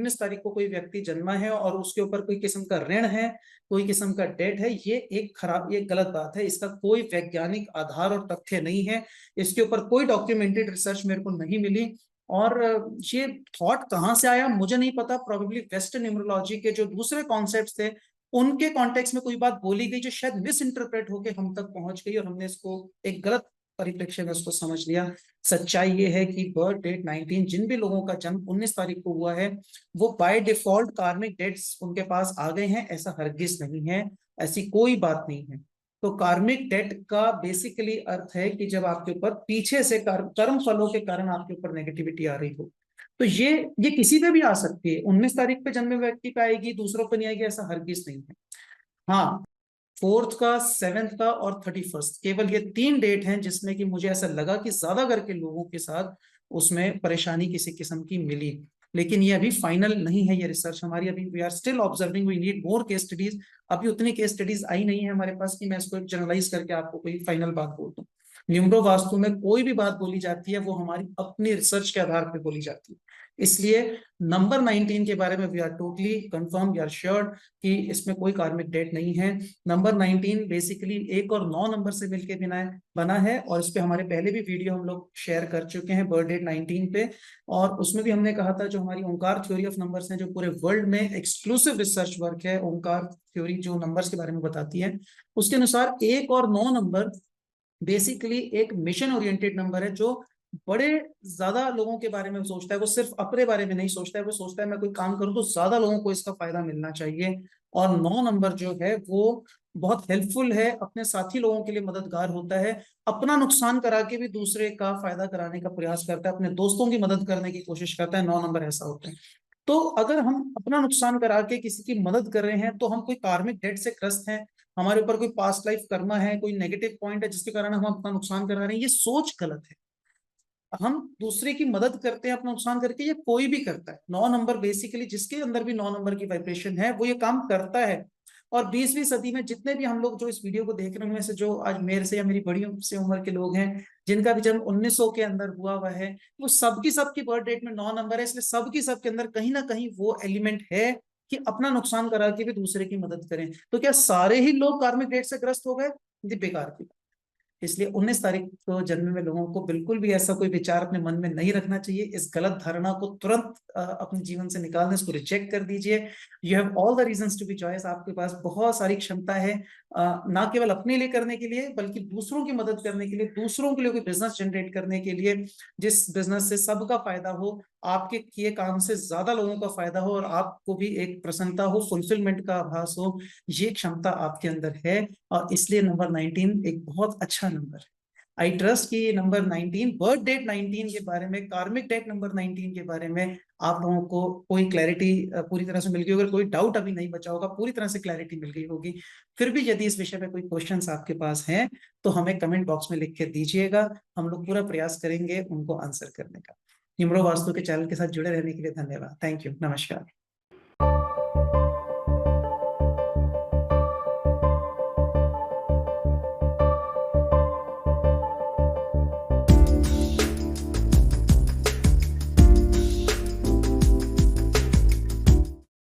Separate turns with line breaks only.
19 तारीख को कोई व्यक्ति जन्मा है और उसके ऊपर कोई किस्म का ऋण है, कोई किस्म का डेट है, ये गलत बात है। इसका कोई वैज्ञानिक आधार और तथ्य नहीं है, इसके ऊपर कोई डॉक्यूमेंटेड रिसर्च मेरे को नहीं मिली। और ये थॉट कहाँ से आया मुझे नहीं पता, प्रोबेबली वेस्टर्न न्यूमरोलॉजी के जो दूसरे कॉन्सेप्ट्स थे उनके कॉन्टेक्स्ट में कोई बात बोली गई जो शायद मिस इंटरप्रेट होकर हम तक पहुंच गई और हमने इसको एक गलत परिप्रेक्ष्य में उसको समझ लिया। सच्चाई ये है कि बर्थ डेट 19, जिन भी लोगों का जन्म 19 तारीख को हुआ है वो बाय डिफॉल्ट कार्मिक डेट्स उनके पास आ गए हैं, ऐसा हरगिज नहीं है, ऐसी कोई बात नहीं है। तो कार्मिक डेट का बेसिकली अर्थ है कि जब आपके ऊपर पीछे से कर्म फलों के कारण आपके ऊपर नेगेटिविटी आ रही हो, तो ये किसी पे भी आ सकती है। 19 तारीख पे जन्मे व्यक्ति पे आएगी, दूसरों पे नहीं आएगी, ऐसा हरगिज नहीं है। हाँ, 4th का, 7th का और 31st, केवल ये 3 डेट हैं जिसमें कि मुझे ऐसा लगा कि ज्यादा करके लोगों के साथ उसमें परेशानी किसी किस्म की मिली। लेकिन ये अभी फाइनल नहीं है, ये रिसर्च हमारी अभी, we are still observing, we need more case studies. अभी उतनी केस स्टडीज आई नहीं है हमारे पास कि मैं इसको जनरलाइज करके आपको कोई फाइनल बात बोल दूं। न्यूमरो वास्तु में कोई भी बात बोली जाती है वो हमारी अपनी रिसर्च के आधार पर बोली जाती है। इसलिए नंबर 19 के बारे में we are totally confirm, we are sure कि इसमें कोई कार्मिक डेट नहीं है। नंबर 19 बेसिकली 1 और 9 नंबर से मिलकर बना है और इस पे हमारे पहले भी वीडियो हम लोग शेयर कर चुके हैं बर्थ डेट 19 पे। और उसमें भी हमने कहा था जो हमारी ओंकार थ्योरी ऑफ नंबर्स है, जो पूरे वर्ल्ड में एक्सक्लूसिव रिसर्च वर्क है, ओंकार थ्योरी जो नंबर्स के बारे में बताती है, उसके अनुसार 1 और 9 नंबर बेसिकली एक मिशन ओरिएंटेड नंबर है जो बड़े ज्यादा लोगों के बारे में सोचता है। वो सिर्फ अपने बारे में नहीं सोचता है, वो सोचता है मैं कोई काम करूं तो ज्यादा लोगों को इसका फायदा मिलना चाहिए। और 9 नंबर जो है वो बहुत हेल्पफुल है, अपने साथी लोगों के लिए मददगार होता है, अपना नुकसान करा के भी दूसरे का फायदा कराने का प्रयास करता है, अपने दोस्तों की मदद करने की कोशिश करता है। 9 नंबर ऐसा होता है। तो अगर हम अपना नुकसान करा के किसी की मदद कर रहे हैं तो हम कोई कार्मिक डेट से ग्रस्त हैं, हमारे ऊपर कोई पास्ट लाइफ कर्मा है, कोई नेगेटिव पॉइंट है जिसके कारण हम अपना नुकसान करा रहे हैं, ये सोच गलत है। हम दूसरे की मदद करते हैं अपना नुकसान करके, ये कोई भी करता है। 9 नंबर बेसिकली जिसके अंदर भी 9 नंबर की वाइब्रेशन है वो ये काम करता है। और 20वीं सदी में जितने भी हम लोग जो इस वीडियो को देख रहे हैं उनमें से जो आज मेरे से या मेरी बड़ी से उम्र के लोग हैं जिनका भी जन्म 1900 के अंदर हुआ है, वो सबकी सबकी बर्थ डेट में 9 नंबर है। इसलिए सबकी सबके अंदर कहीं ना कहीं वो एलिमेंट है कि अपना नुकसान करा के भी दूसरे की मदद करें। तो क्या सारे ही लोग कार्मिक डेट से ग्रस्त हो गए? ये बेकार की। इसलिए 19 तारीख को जन्मे में लोगों को बिल्कुल भी ऐसा कोई विचार अपने मन में नहीं रखना चाहिए। इस गलत धारणा को तुरंत अपने जीवन से निकालने, इसको रिजेक्ट कर दीजिए। You have all the reasons to be joyous, आपके पास बहुत सारी क्षमता है, ना केवल अपने लिए करने के लिए बल्कि दूसरों की मदद करने के लिए, दूसरों के लिए कोई बिजनेस जनरेट करने के लिए जिस बिजनेस से सबका फायदा हो, आपके किए काम से ज्यादा लोगों का फायदा हो और आपको भी एक प्रसन्नता हो, फुलफिलमेंट का आभास हो, ये क्षमता आपके अंदर है। और इसलिए नंबर 19 एक बहुत अच्छा नंबर है। आई ट्रस्ट कि नंबर 19, बर्थ डेट 19 के बारे में, कार्मिक डेट नंबर 19 के बारे में आप लोगों को कोई क्लैरिटी पूरी तरह से मिल गई। अगर कोई डाउट अभी नहीं बचा होगा, पूरी तरह से क्लैरिटी मिल गई होगी। फिर भी यदि इस विषय में कोई क्वेश्चंस आपके पास हैं तो हमें कमेंट बॉक्स में लिख के दीजिएगा, हम लोग पूरा प्रयास करेंगे उनको आंसर करने का। न्यूमरो वास्तु के चैनल के साथ जुड़े रहने के लिए धन्यवाद। थैंक यू, नमस्कार।